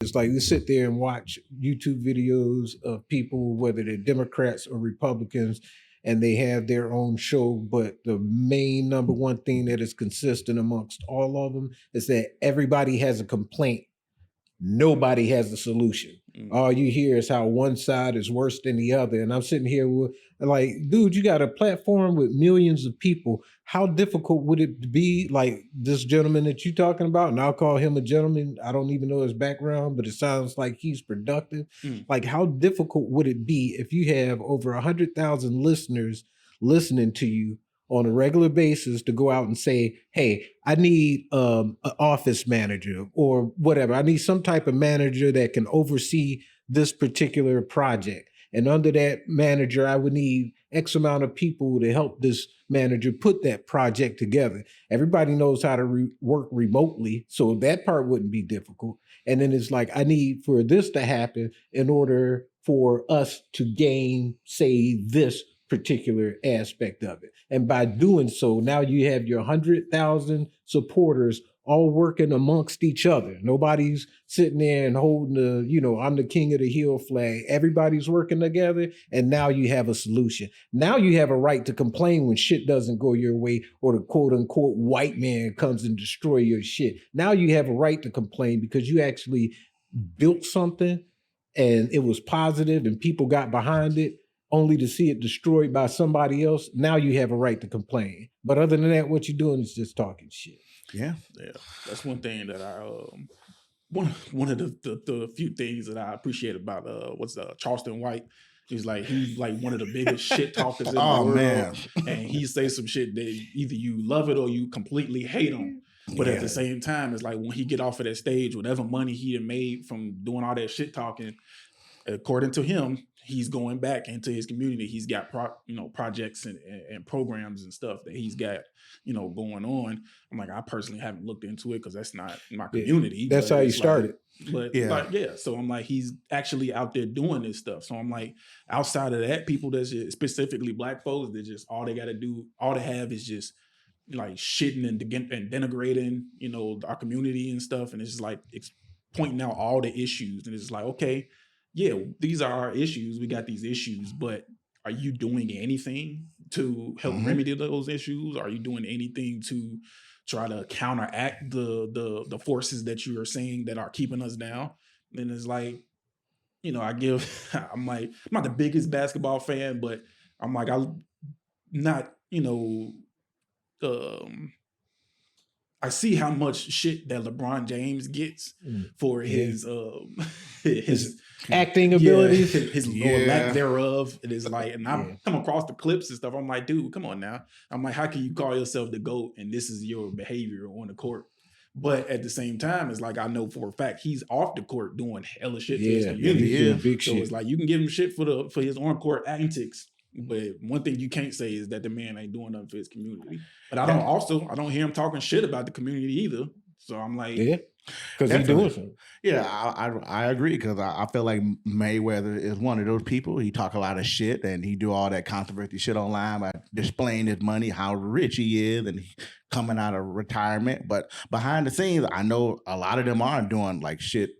It's like you sit there and watch YouTube videos of people, whether they're Democrats or Republicans, and they have their own show. But the main number one thing that is consistent amongst all of them is that everybody has a complaint. Nobody has a solution. All you hear is how one side is worse than the other. And I'm sitting here with, like, dude, you got a platform with millions of people. How difficult would it be, like this gentleman that you're talking about, and I'll call him a gentleman. I don't even know his background, but it sounds like he's productive. Like, how difficult would it be if you have over 100,000 listeners listening to you on a regular basis to go out and say, hey, I need an office manager or whatever. I need some type of manager that can oversee this particular project. And under that manager, I would need X amount of people to help this manager put that project together. Everybody knows how to work remotely, so that part wouldn't be difficult. And then it's like, I need for this to happen in order for us to gain, say, this particular aspect of it. And by doing so, now you have your 100,000 supporters all working amongst each other. Nobody's sitting there and holding the, I'm the king of the hill flag. Everybody's working together, and now you have a solution. Now you have a right to complain when shit doesn't go your way or the quote unquote white man comes and destroy your shit. Now you have a right to complain because you actually built something and it was positive and people got behind it, only to see it destroyed by somebody else. Now you have a right to complain. But other than that, what you're doing is just talking shit. Yeah. That's one thing that I one of the few things that I appreciate about Charleston White. He's like one of the biggest shit talkers in the world. Man. And he says some shit that either you love it or you completely hate him. But at the same time, it's like when he get off of that stage, whatever money he had made from doing all that shit talking, according to him, he's going back into his community. He's got projects and programs and stuff that he's got, going on. I'm like, I personally haven't looked into it because that's not my community. That's how you started. So I'm like, he's actually out there doing this stuff. So I'm like, outside of that, people that's just specifically Black folks, that just all they have is just like shitting and denigrating, our community and stuff. And it's just like, it's pointing out all the issues. And it's like, okay, yeah, these are our issues. We got these issues, but are you doing anything to help remedy those issues? Are you doing anything to try to counteract the forces that you are saying that are keeping us down? And it's like, I'm like, I'm not the biggest basketball fan, but I'm like, I'm not, I see how much shit that LeBron James gets for his acting abilities, his lack thereof. It is like, and I come across the clips and stuff. I'm like, dude, come on now. I'm like, how can you call yourself the GOAT and this is your behavior on the court? But at the same time, it's like, I know for a fact he's off the court doing hella shit for his community. Big so shit. It's like, you can give him shit for his on court antics. But one thing you can't say is that the man ain't doing nothing for his community. But I don't hear him talking shit about the community either. So I'm like, because he's doing something. Yeah, I agree, because I feel like Mayweather is one of those people. He talk a lot of shit and he do all that controversy shit online by displaying his money, how rich he is, and he coming out of retirement. But behind the scenes, I know a lot of them are doing like shit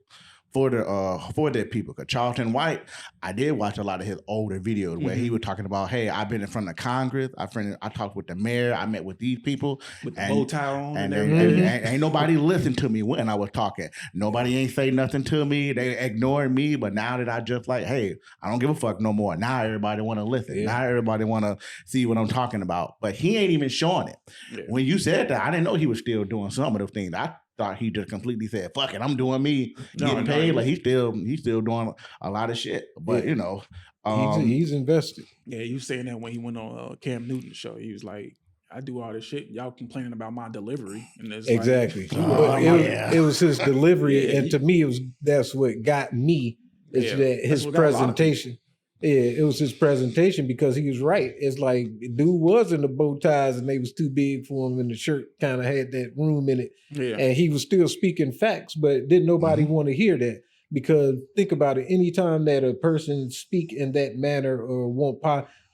for their people. Because Charlton White, I did watch a lot of his older videos where he was talking about, hey, I've been in front of Congress. I talked with the mayor. I met with these people. With the bow tie on. And ain't nobody listened to me when I was talking. Nobody ain't say nothing to me. They ignored me. But now that I just like, hey, I don't give a fuck no more. Now everybody want to listen. Yeah. Now everybody want to see what I'm talking about. But he ain't even showing it. Yeah. When you said that, I didn't know he was still doing some of those things. I thought he just completely said, fuck it, I'm doing me, getting paid. Like he's still doing a lot of shit. But he's invested. Yeah, he was saying that when he went on Cam Newton's show. He was like, I do all this shit. Y'all complaining about my delivery. And it's exactly. Like, it was his delivery. And to me, that's what got me. Is that his presentation. Yeah, it was his presentation, because he was right. It's like, dude was in the bow ties and they was too big for him, and the shirt kind of had that room in it. Yeah. And he was still speaking facts, but didn't nobody want to hear that. Because think about it, anytime that a person speak in that manner or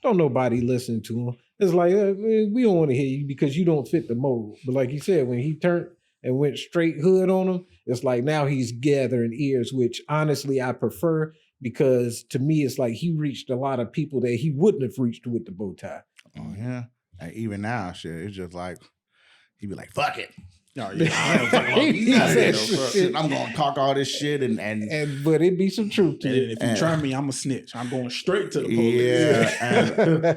don't nobody listen to him. It's like, we don't want to hear you because you don't fit the mold. But like you said, when he turned and went straight hood on him, it's like now he's gathering ears, which honestly I prefer, because to me it's like he reached a lot of people that he wouldn't have reached with the bow tie. Oh yeah. And even now, shit, it's just like he be like, "Fuck it." Oh yeah, I don't fuck about He these guys, said though, bro. shit. I'm gonna talk all this shit and But it be some truth to And it. if you try me, I'm a snitch. I'm going straight to the police. yeah,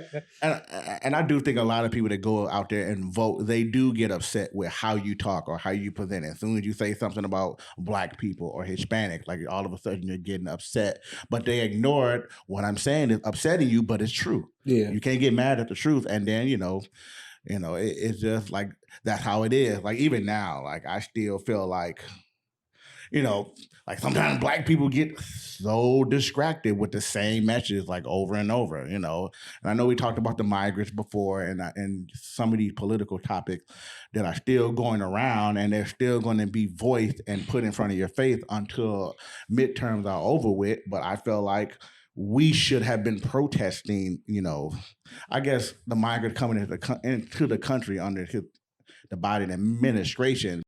and I do think a lot of people that go out there and vote, they do get upset with how you talk or how you present it. As soon as you say something about Black people or Hispanic, like all of a sudden you're getting upset. But they ignored what I'm saying is upsetting you, but it's true. Yeah. You can't get mad at the truth, and then it's just like that's how it is. Like even now, like I still feel like, like sometimes Black people get so distracted with the same messages like over and over, And I know we talked about the migrants before and some of these political topics that are still going around and they're still going to be voiced and put in front of your face until midterms are over with. But I feel like we should have been protesting, I guess the migrant coming into the country under the Biden administration